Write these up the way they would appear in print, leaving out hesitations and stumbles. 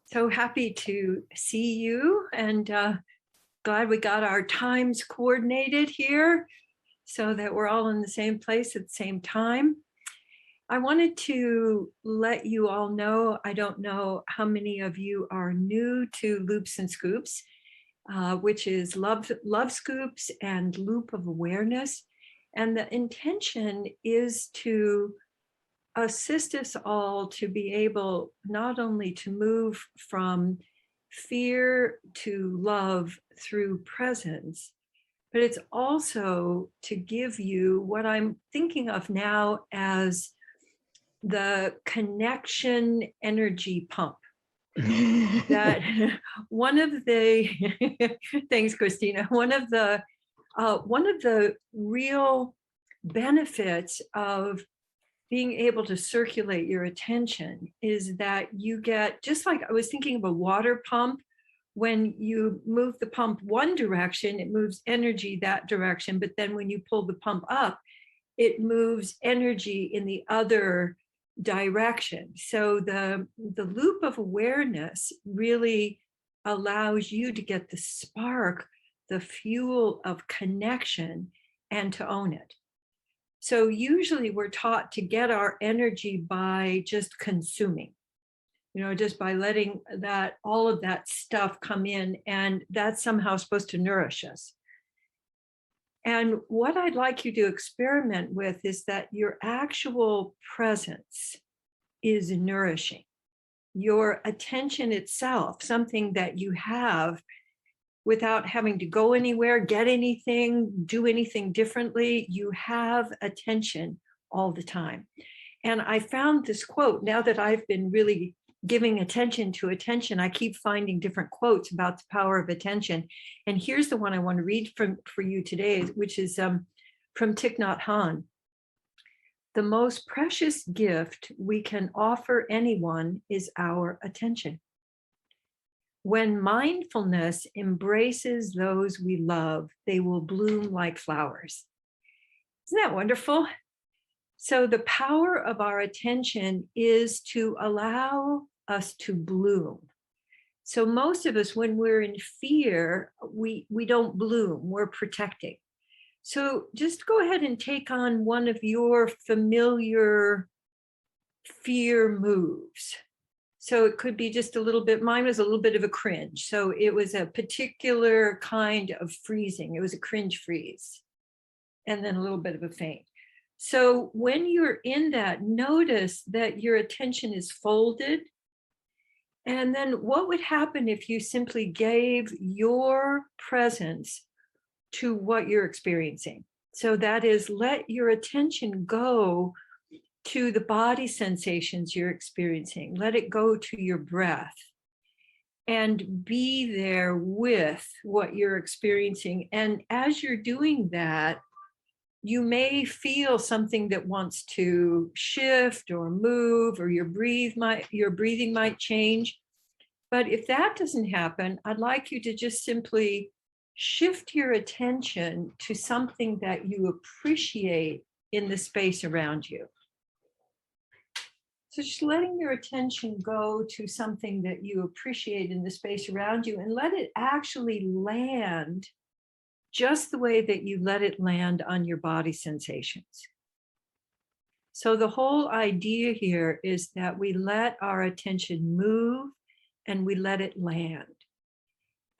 So happy to see you and glad we got our times coordinated here so that we're all in the same place at the same time. I wanted to let you all know, I don't know how many of you are new to Loops and Scoops, which is love scoops and loop of awareness. And the intention is to assist us all to be able not only to move from fear to love through presence, but it's also to give you what I'm thinking of now as the connection energy pump. That one of the thanks, Christina. One of the real benefits of being able to circulate your attention is that you get, just like I was thinking of a water pump, when you move the pump one direction, it moves energy that direction. But then when you pull the pump up, it moves energy in the other direction. So the loop of awareness really allows you to get the spark, the fuel of connection, and to own it. So usually we're taught to get our energy by just consuming, just by letting that all of that stuff come in, and that's somehow supposed to nourish us. And what I'd like you to experiment with is that your actual presence is nourishing. Your attention itself, something that you have without having to go anywhere, get anything, do anything differently. You have attention all the time. And I found this quote, now that I've been really giving attention to attention, I keep finding different quotes about the power of attention. And here's the one I want to read for you today, which is from Thich Nhat Hanh. The most precious gift we can offer anyone is our attention. When mindfulness embraces those we love, they will bloom like flowers. Isn't that wonderful? So the power of our attention is to allow us to bloom. So most of us, when we're in fear, we don't bloom, we're protecting. So just go ahead and take on one of your familiar fear moves. So it could be just a little bit, mine was a little bit of a cringe. So it was a particular kind of freezing. It was a cringe freeze, and then a little bit of a faint. So when you're in that, notice that your attention is folded. And then what would happen if you simply gave your presence to what you're experiencing? So that is, let your attention go to the body sensations you're experiencing. Let it go to your breath and be there with what you're experiencing. And as you're doing that, you may feel something that wants to shift or move, or your breathing might change. But if that doesn't happen, I'd like you to just simply shift your attention to something that you appreciate in the space around you. So just letting your attention go to something that you appreciate in the space around you, and let it actually land just the way that you let it land on your body sensations. So the whole idea here is that we let our attention move and we let it land.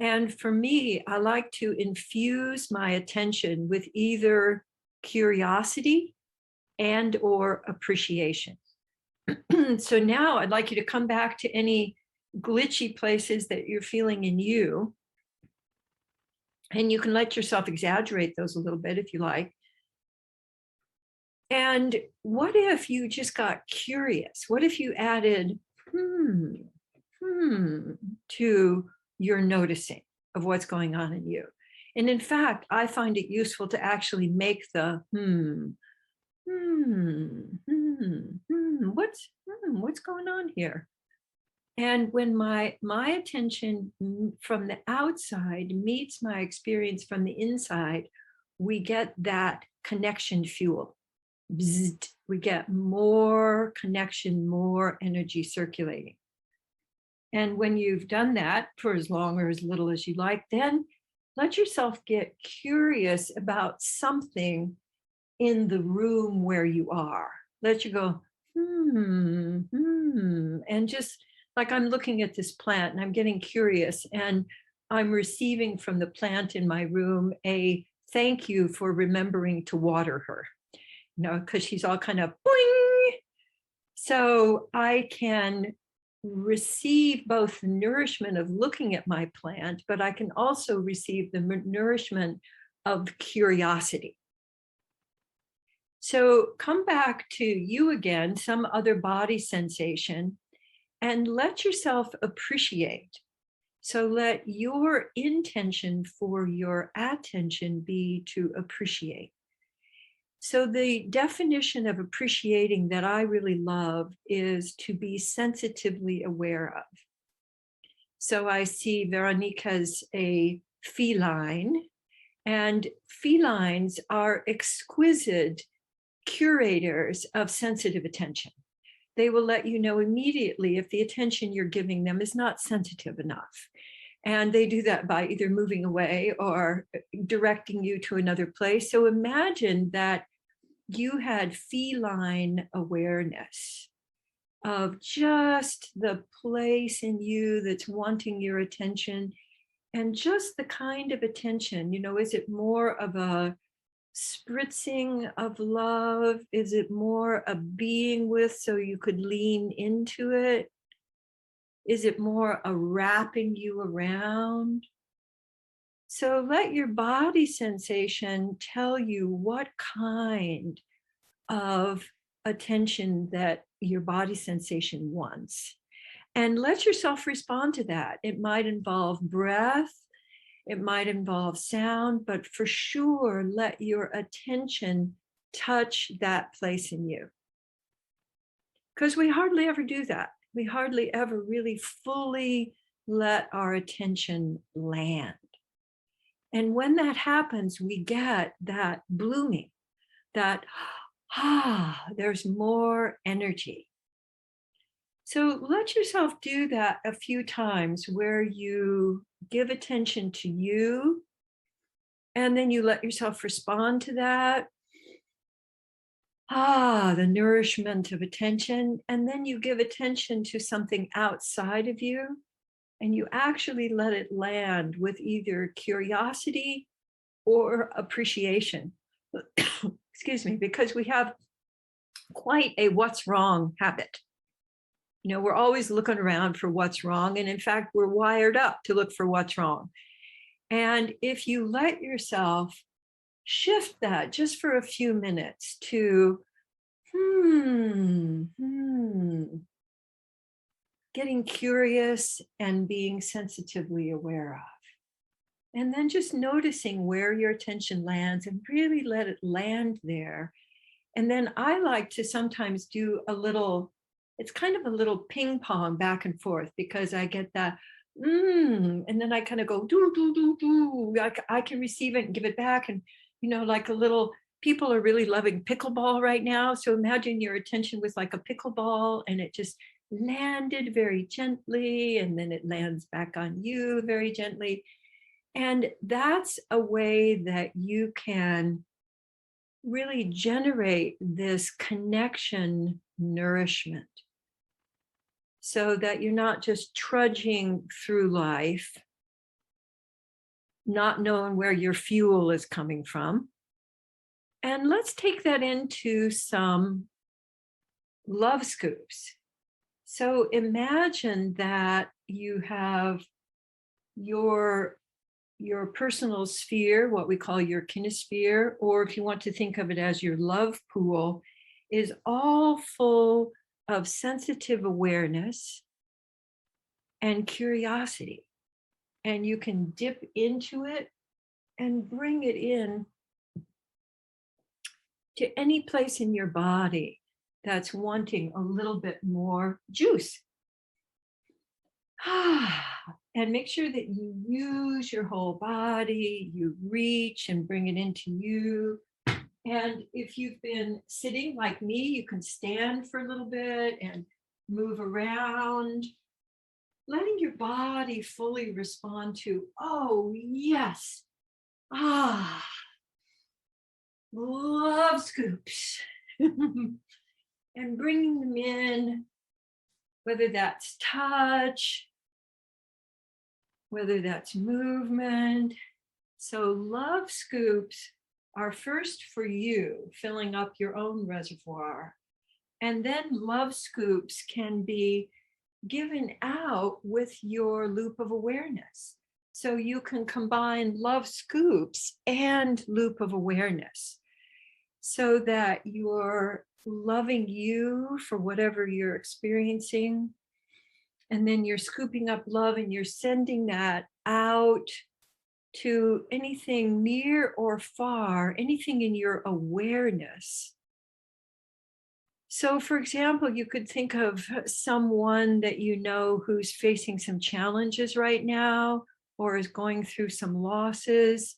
And for me, I like to infuse my attention with either curiosity and or appreciation. So now I'd like you to come back to any glitchy places that you're feeling in you. And you can let yourself exaggerate those a little bit if you like. And what if you just got curious? What if you added to your noticing of what's going on in you? And in fact, I find it useful to actually make the what's going on here? And when my attention from the outside meets my experience from the inside, we get that connection fuel. Bzzzt, we get more connection, more energy circulating. And when you've done that for as long or as little as you like, then let yourself get curious about something in the room where you are. Let you go, and just like I'm looking at this plant and I'm getting curious and I'm receiving from the plant in my room a thank you for remembering to water her, because she's all kind of boing. So I can receive both the nourishment of looking at my plant, but I can also receive the nourishment of curiosity. So come back to you again, some other body sensation, and let yourself appreciate. So let your intention for your attention be to appreciate. So the definition of appreciating that I really love is to be sensitively aware of. So I see Veronica's a feline, and felines are exquisite curators of sensitive attention. They will let you know immediately if the attention you're giving them is not sensitive enough. And they do that by either moving away or directing you to another place. So imagine that you had feline awareness of just the place in you that's wanting your attention, and just the kind of attention, is it more of a spritzing of love? Is it more a being with so you could lean into it? Is it more a wrapping you around? So let your body sensation tell you what kind of attention that your body sensation wants. And let yourself respond to that. It might involve breath, it might involve sound, but for sure, let your attention touch that place in you. Because we hardly ever do that. We hardly ever really fully let our attention land. And when that happens, we get that blooming, that, there's more energy. So let yourself do that a few times where you give attention to you, and then you let yourself respond to that. The nourishment of attention. And then you give attention to something outside of you, and you actually let it land with either curiosity or appreciation. Excuse me, because we have quite a what's wrong habit. We're always looking around for what's wrong. And in fact, we're wired up to look for what's wrong. And if you let yourself shift that just for a few minutes to, getting curious and being sensitively aware of. And then just noticing where your attention lands and really let it land there. And then I like to sometimes do it's kind of a little ping pong back and forth, because I get that, and then I kind of go, do, do, do, do. I can receive it and give it back. And, like a little, people are really loving pickleball right now. So imagine your attention was like a pickleball and it just landed very gently, and then it lands back on you very gently. And that's a way that you can really generate this connection nourishment, so that you're not just trudging through life, not knowing where your fuel is coming from. And let's take that into some love scoops. So imagine that you have your personal sphere, what we call your kinesphere, or if you want to think of it as your love pool, is all full of sensitive awareness and curiosity. And you can dip into it and bring it in to any place in your body that's wanting a little bit more juice. And make sure that you use your whole body, you reach and bring it into you. And if you've been sitting like me, you can stand for a little bit and move around. letting your body fully respond to, oh, yes, ah, love scoops. And bringing them in, whether that's touch, whether that's movement. So, love scoops are first for you, filling up your own reservoir. And then love scoops can be given out with your loop of awareness. So you can combine love scoops and loop of awareness so that you're loving you for whatever you're experiencing. And then you're scooping up love and you're sending that out to anything near or far, anything in your awareness. So, for example, you could think of someone that you know who's facing some challenges right now or is going through some losses,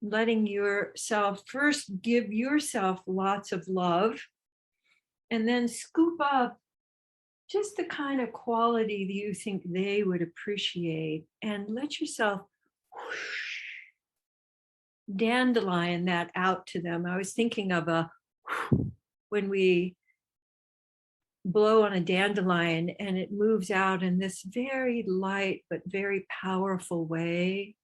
letting yourself first give yourself lots of love and then scoop up just the kind of quality that you think they would appreciate and let yourself whoosh, dandelion that out to them. I was thinking of a when we blow on a dandelion and it moves out in this very light but very powerful way,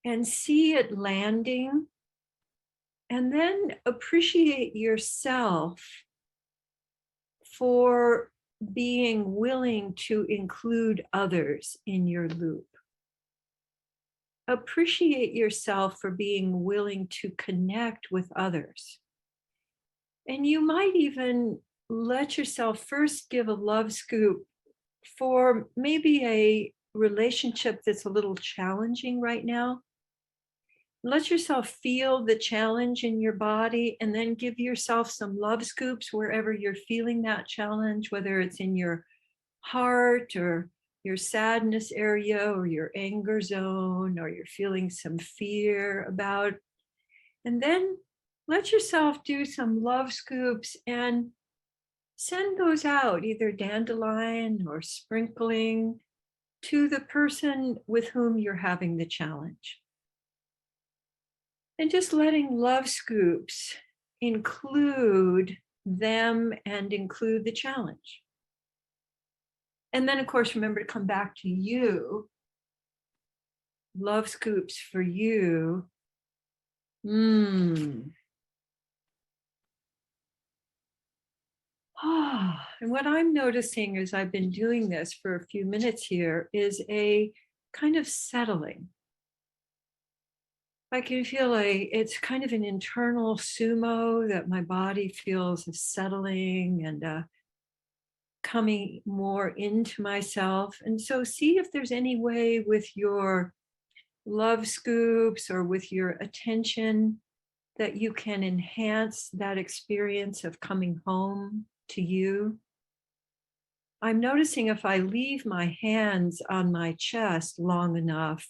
and see it landing, and then appreciate yourself for being willing to include others in your loop. Appreciate yourself for being willing to connect with others. And you might even let yourself first give a love scoop for maybe a relationship that's a little challenging right now. Let yourself feel the challenge in your body and then give yourself some love scoops wherever you're feeling that challenge, whether it's in your heart or your sadness area or your anger zone, or you're feeling some fear about. And then let yourself do some love scoops and send those out, either dandelion or sprinkling, to the person with whom you're having the challenge. And just letting love scoops include them and include the challenge. And then, of course, remember to come back to you. Love scoops for you. And what I'm noticing as I've been doing this for a few minutes here is a kind of settling. I can feel it's kind of an internal sumo that my body feels is settling and coming more into myself. And so see if there's any way with your love scoops or with your attention that you can enhance that experience of coming home to you. I'm noticing if I leave my hands on my chest long enough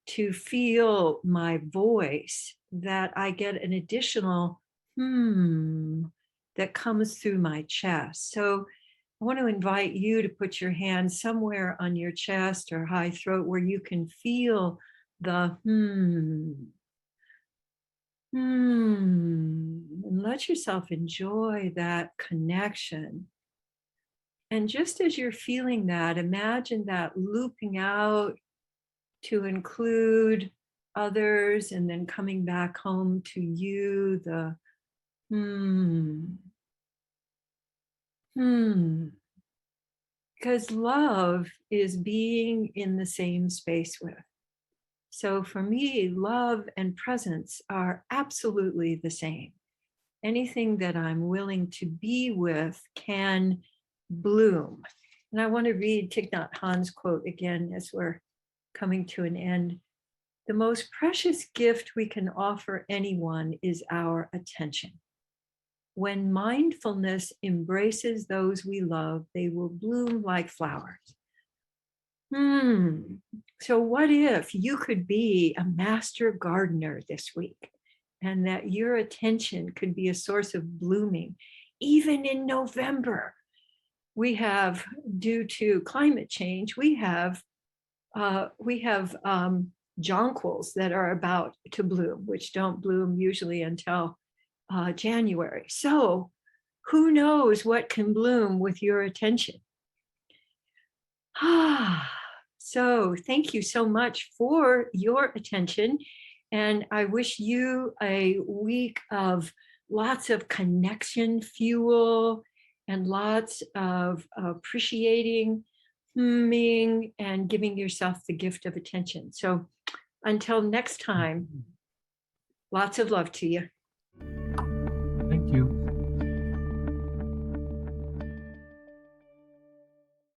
to feel my voice, that I get an additional that comes through my chest. So I want to invite you to put your hand somewhere on your chest or high throat where you can feel the and let yourself enjoy that connection. And just as you're feeling that, imagine that looping out to include others and then coming back home to you, the because love is being in the same space with. So for me, love and presence are absolutely the same. Anything that I'm willing to be with can bloom. And I want to read Thich Nhat Hanh's quote again as we're coming to an end. The most precious gift we can offer anyone is our attention. When mindfulness embraces those we love, they will bloom like flowers. So what if you could be a master gardener this week, and that your attention could be a source of blooming, even in November? we have, due to climate change, we have jonquils that are about to bloom, which don't bloom usually until January. So who knows what can bloom with your attention? So thank you so much for your attention. And I wish you a week of lots of connection fuel and lots of appreciating, and giving yourself the gift of attention. So until next time, lots of love to you.